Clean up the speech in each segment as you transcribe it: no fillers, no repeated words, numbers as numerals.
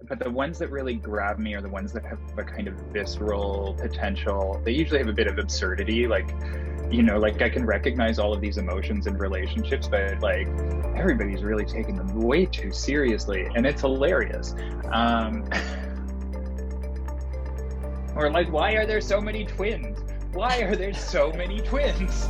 but the ones that really grab me are the ones that have a kind of visceral potential. They usually have a bit of absurdity, like, you know, like I can recognize all of these emotions and relationships, but like everybody's really taking them way too seriously, and it's hilarious. Or like, why are there so many twins? Why are there so many twins?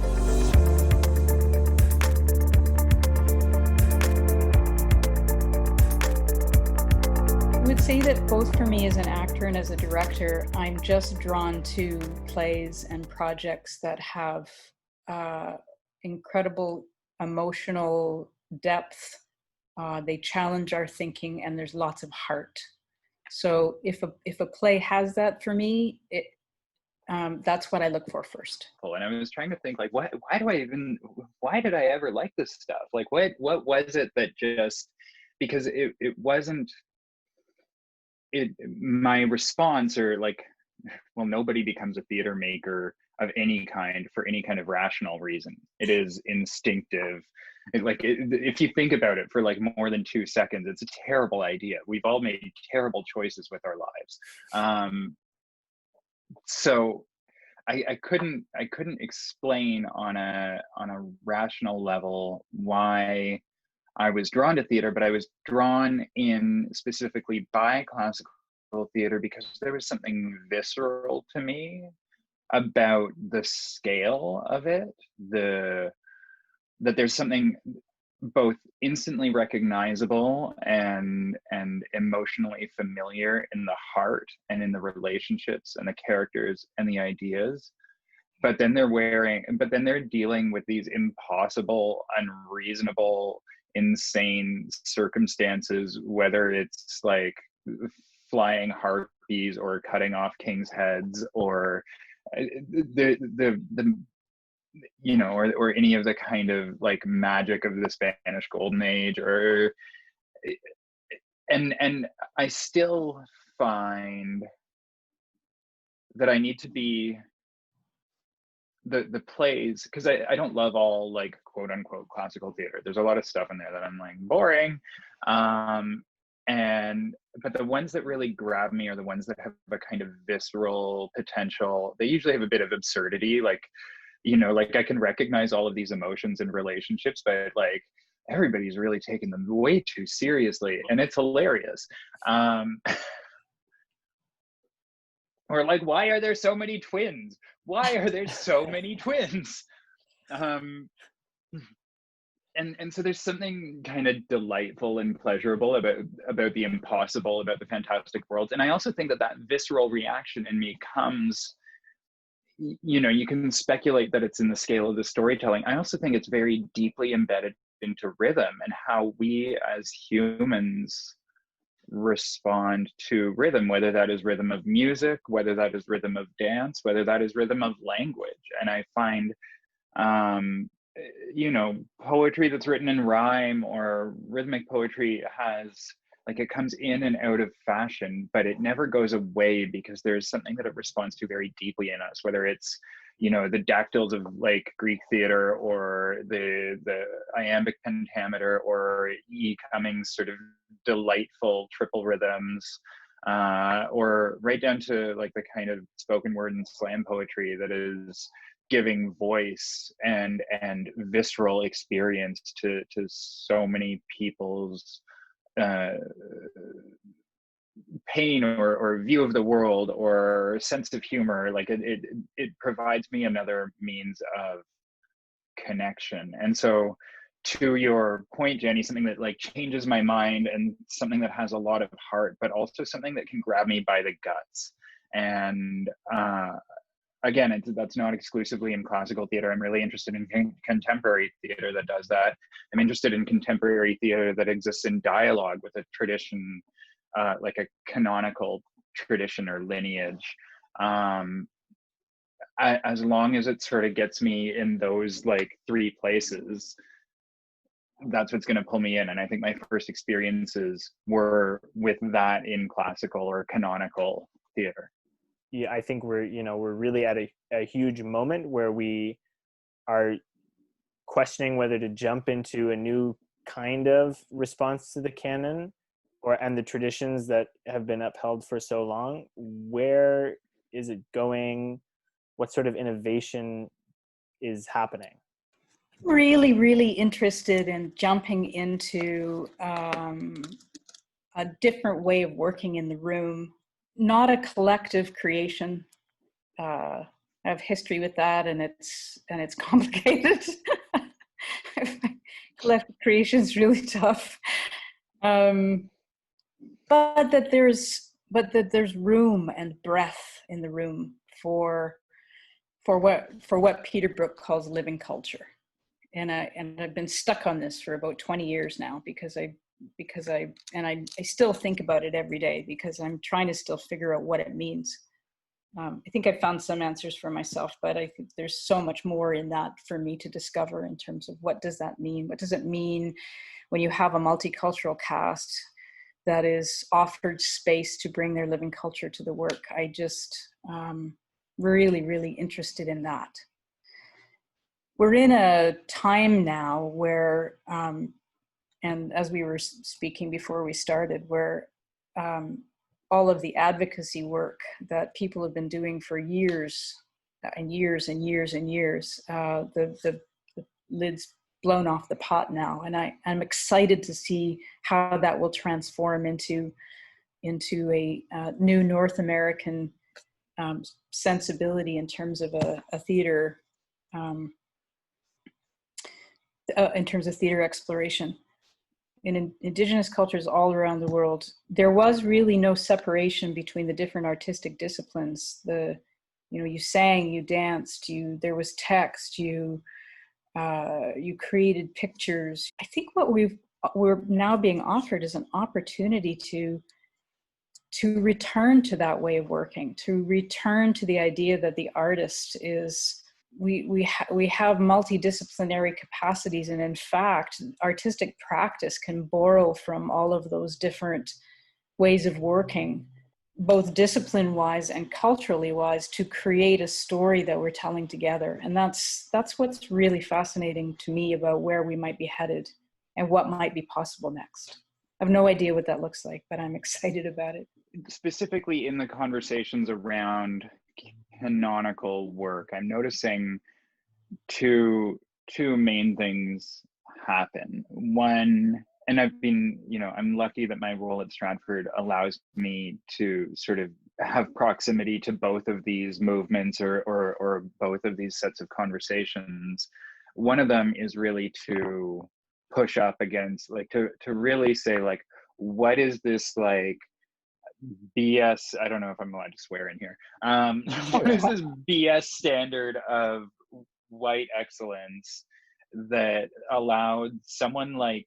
I would say that both for me as an actor and as a director, I'm just drawn to plays and projects that have incredible emotional depth. They challenge our thinking, and there's lots of heart. So if a play has that for me, that's what I look for first. And I was trying to think, like, why did I ever like this stuff? Like, what was it that just, because it wasn't, my response, or like, well, nobody becomes a theater maker of any kind for any kind of rational reason. It is instinctive. If you think about it for like more than 2 seconds, it's a terrible idea. We've all made terrible choices with our lives. So I couldn't explain on a rational level why I was drawn to theater, but I was drawn in specifically by classical theater because there was something visceral to me about the scale of it, that there's something both instantly recognizable and emotionally familiar in the heart and in the relationships and the characters and the ideas. But then they're dealing with these impossible, unreasonable, insane circumstances, whether it's like flying harpies or cutting off kings' heads, or the you know, or any of the kind of like magic of the Spanish Golden Age, or and I still find that I need to be the plays, because I don't love all like quote unquote classical theater. There's a lot of stuff in there that I'm like boring. But the ones that really grab me are the ones that have a kind of visceral potential. They usually have a bit of absurdity, like, you know, like I can recognize all of these emotions and relationships, but like everybody's really taking them way too seriously, and it's hilarious. Or like, why are there so many twins? Why are there so many twins? And so there's something kind of delightful and pleasurable about the impossible, about the fantastic worlds. And I also think that visceral reaction in me comes, you know, you can speculate that it's in the scale of the storytelling. I also think it's very deeply embedded into rhythm and how we as humans respond to rhythm, whether that is rhythm of music, whether that is rhythm of dance, whether that is rhythm of language. And I find, you know, poetry that's written in rhyme or rhythmic poetry has, like, it comes in and out of fashion, but it never goes away because there's something that it responds to very deeply in us, whether it's, you know, the dactyls of like Greek theater, or the iambic pentameter, or E. Cummings' sort of delightful triple rhythms, or right down to like the kind of spoken word and slam poetry that is giving voice and visceral experience to so many people's pain or view of the world or sense of humor. Like it provides me another means of connection. And so, to your point, Jenny, something that like changes my mind, and something that has a lot of heart, but also something that can grab me by the guts. And again, that's not exclusively in classical theater. I'm really interested in contemporary theater that does that. I'm interested in contemporary theater that exists in dialogue with a tradition, like a canonical tradition or lineage. As long as it sort of gets me in those like three places, that's what's going to pull me in. And I think my first experiences were with that in classical or canonical theater. Yeah, I think we're really at a huge moment where we are questioning whether to jump into a new kind of response to the canon, and the traditions that have been upheld for so long, where is it going? What sort of innovation is happening? Really, really interested in jumping into a different way of working in the room, not a collective creation. I have history with that, and it's complicated. Collective creation is really tough, but that there's room and breath in the room for what Peter Brook calls living culture. And I've been stuck on this for about 20 years now because I still think about it every day because I'm trying to still figure out what it means. I think I found some answers for myself, but I think there's so much more in that for me to discover in terms of what does that mean? What does it mean when you have a multicultural cast that is offered space to bring their living culture to the work? I just really, really interested in that. We're in a time now where, and as we were speaking before we started, where all of the advocacy work that people have been doing for years and years and years and years, the lid's blown off the pot now. And I'm excited to see how that will transform into a new North American sensibility in terms of a theater, in terms of theater exploration. In Indigenous cultures all around the world, there was really no separation between the different artistic disciplines. You sang, you danced, there was text, you created pictures. I think what we're now being offered is an opportunity to return to that way of working, to return to the idea that the artist is, we have multidisciplinary capacities, and in fact, artistic practice can borrow from all of those different ways of working, both discipline-wise and culturally-wise, to create a story that we're telling together. And that's what's really fascinating to me about where we might be headed and what might be possible next. I have no idea what that looks like, but I'm excited about it. Specifically in the conversations around canonical work, I'm noticing two main things happen. One, and I'm lucky that my role at Stratford allows me to sort of have proximity to both of these movements or both of these sets of conversations. One of them is really to push up against, like, to really say, like, what is this, like, BS, I don't know if I'm allowed to swear in here. What is this BS standard of white excellence that allowed someone like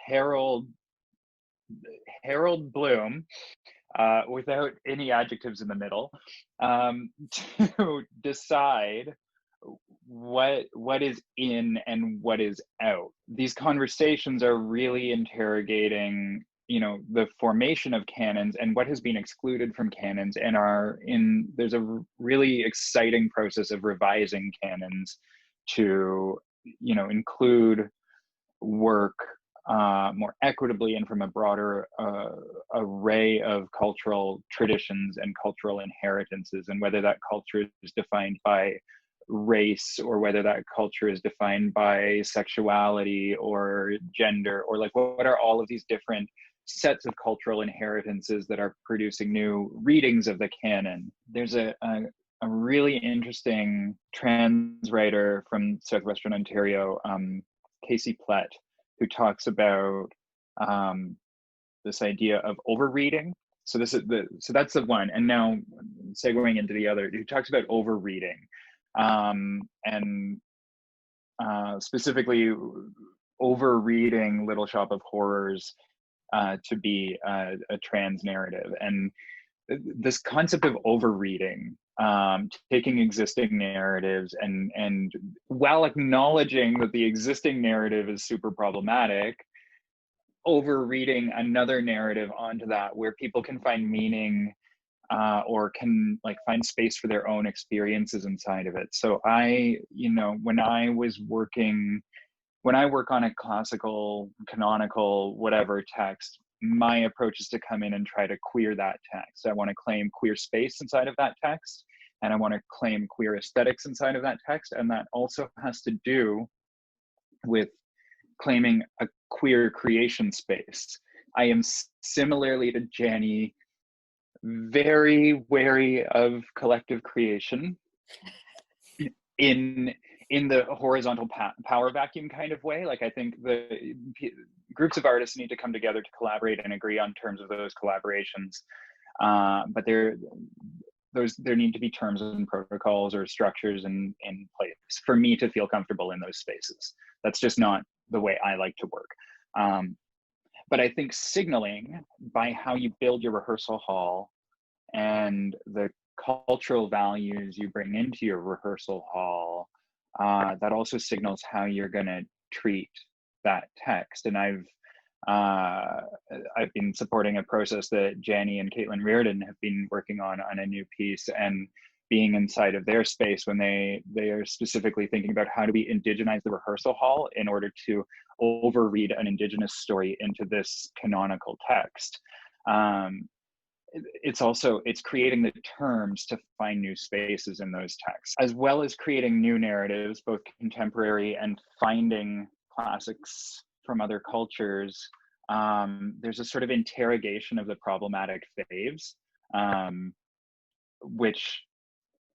Harold Bloom, without any adjectives in the middle, to decide what is in and what is out? These conversations are really interrogating the formation of canons and what has been excluded from canons, and there's a really exciting process of revising canons to include work more equitably and from a broader array of cultural traditions and cultural inheritances, and whether that culture is defined by race or whether that culture is defined by sexuality or gender, or like what are all of these different sets of cultural inheritances that are producing new readings of the canon. There's a really interesting trans writer from Southwestern Ontario, Casey Plett, who talks about this idea of overreading. So that's the one. And now segueing into the other, who talks about overreading, and specifically overreading Little Shop of Horrors to be a trans narrative. And this concept of overreading, taking existing narratives and while acknowledging that the existing narrative is super problematic, overreading another narrative onto that where people can find meaning or can like find space for their own experiences inside of it. So when I work on a classical, canonical, whatever text, my approach is to come in and try to queer that text. I want to claim queer space inside of that text, and I want to claim queer aesthetics inside of that text. And that also has to do with claiming a queer creation space. I am similarly to Jani, very wary of collective creation in the horizontal power vacuum kind of way. Like, I think the groups of artists need to come together to collaborate and agree on terms of those collaborations. But there need to be terms and protocols or structures in place for me to feel comfortable in those spaces. That's just not the way I like to work. But I think signaling by how you build your rehearsal hall and the cultural values you bring into your rehearsal hall, that also signals how you're going to treat that text. And I've been supporting a process that Jani and Caitlin Reardon have been working on a new piece, and being inside of their space when they are specifically thinking about how do we indigenize the rehearsal hall in order to overread an Indigenous story into this canonical text. It's creating the terms to find new spaces in those texts, as well as creating new narratives, both contemporary and finding classics from other cultures. There's a sort of interrogation of the problematic faves, which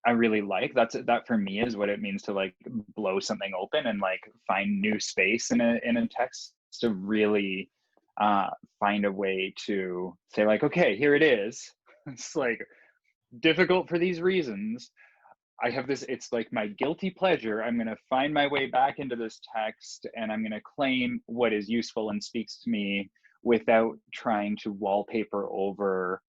I really like. That for me is what it means to like blow something open and like find new space in a text, to really find a way to say like, okay, here it is. It's like difficult for these reasons. I have this, it's like my guilty pleasure. I'm going to find my way back into this text, and I'm going to claim what is useful and speaks to me without trying to wallpaper over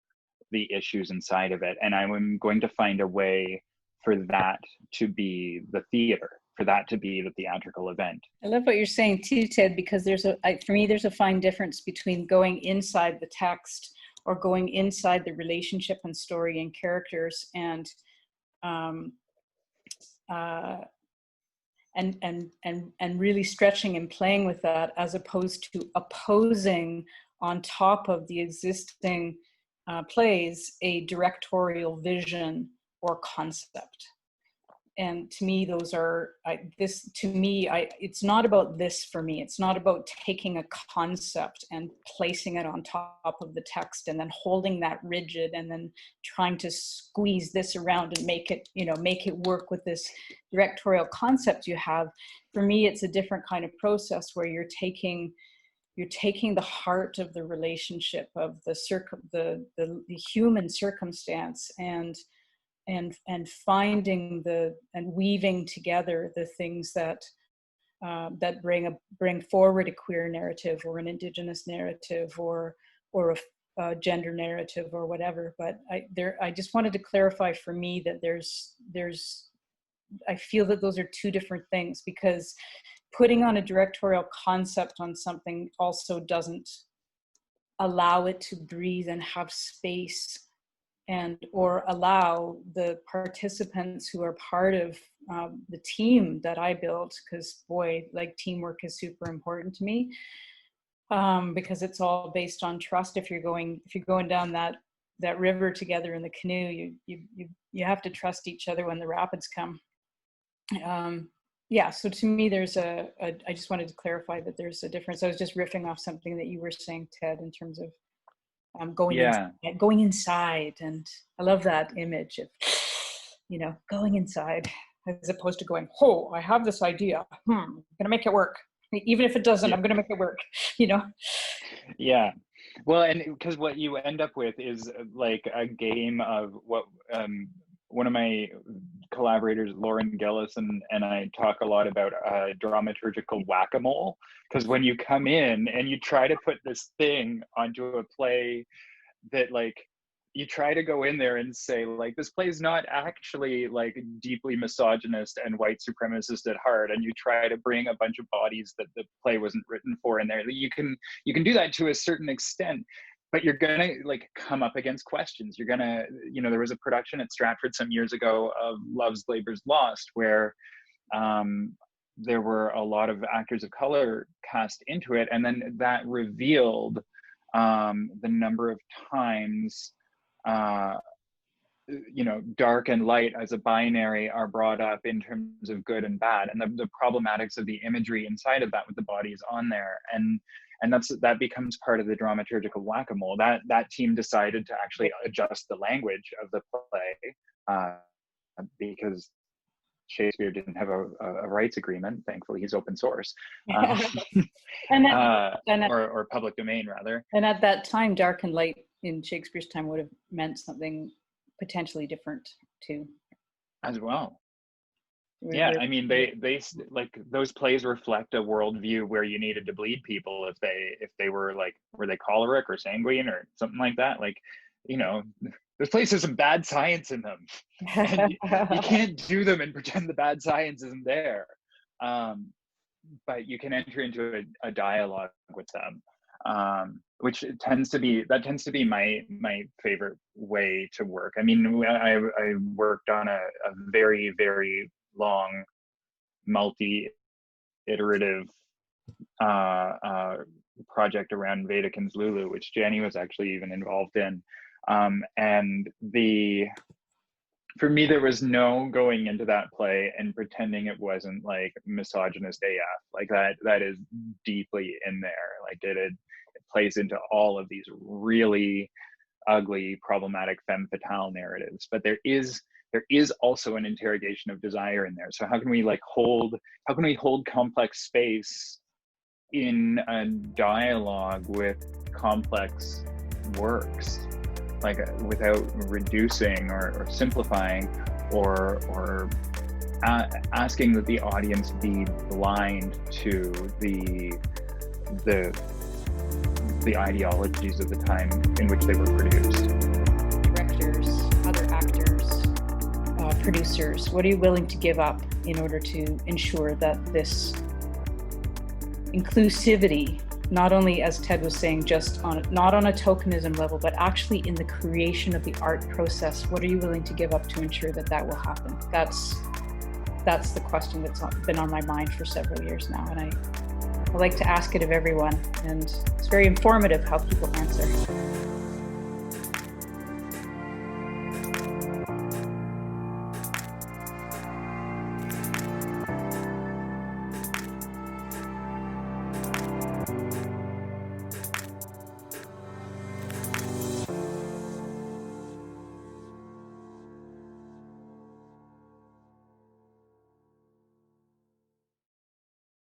the issues inside of it. And I'm going to find a way for that to be the theater, for that to be the theatrical event. I love what you're saying too, Ted, because for me, there's a fine difference between going inside the text or going inside the relationship and story and characters, and really stretching and playing with that, as opposed to opposing on top of the existing plays a directorial vision or concept. And to me, those are it's not about this for me. It's not about taking a concept and placing it on top of the text and then holding that rigid and then trying to squeeze this around and make it work with this directorial concept you have. For me, it's a different kind of process where you're taking the heart of the relationship, of the human circumstance, and finding and weaving together the things that bring forward a queer narrative or an Indigenous narrative or a gender narrative or whatever. But I just wanted to clarify for me that I feel that those are two different things, because putting on a directorial concept on something also doesn't allow it to breathe and have space, or allow the participants who are part of the team that I built, because boy, like, teamwork is super important to me, because it's all based on trust. If you're going down that river together in the canoe, you have to trust each other when the rapids come. Yeah, so to me, I just wanted to clarify that there's a difference. I was just riffing off something that you were saying, Ted, in terms of going inside. And I love that image of, going inside, as opposed to going, oh, I have this idea. I'm gonna make it work. Even if it doesn't, I'm gonna make it work, Yeah. Well, and because what you end up with is like a game of what one of my collaborators, Lauren Gillis, and I talk a lot about dramaturgical WhackaMole, because when you come in and you try to put this thing onto a play that, like, you try to go in there and say, like, this play is not actually like deeply misogynist and white supremacist at heart, and you try to bring a bunch of bodies that the play wasn't written for in there. You can do that to a certain extent, but you're gonna like come up against questions. You're gonna, there was a production at Stratford some years ago of Love's Labour's Lost, where there were a lot of actors of color cast into it, and then that revealed the number of times, you know, dark and light as a binary are brought up in terms of good and bad, and the problematics of the imagery inside of that with the bodies on there. And that becomes part of the dramaturgical whack-a-mole. That team decided to actually adjust the language of the play because Shakespeare didn't have a rights agreement. Thankfully, he's open source, or public domain rather. And at that time, dark and light in Shakespeare's time would have meant something potentially different too. As well. Yeah, I mean, they like, those plays reflect a worldview where you needed to bleed people if they were like, were they choleric or sanguine or something like that? Like, you know, there's places with some bad science in them. And you can't do them and pretend the bad science isn't there. But you can enter into a dialogue with them, which tends to be my favorite way to work. I mean, I worked on a very, very long, multi-iterative project around Wedekin's Lulu, which Jani was actually even involved in. And for me, there was no going into that play and pretending it wasn't like misogynist AF. Like that is deeply in there. Like it plays into all of these really ugly, problematic femme fatale narratives. But there is also an interrogation of desire in there. So how can we hold complex space in a dialogue with complex works, like without reducing or simplifying or asking that the audience be blind to the ideologies of the time in which they were produced. Directors, other actors, producers, what are you willing to give up in order to ensure that this inclusivity, not only, as Ted was saying, not on a tokenism level, but actually in the creation of the art process, what are you willing to give up to ensure that will happen? That's the question that's been on my mind for several years now, and I like to ask it of everyone, and it's very informative how people answer.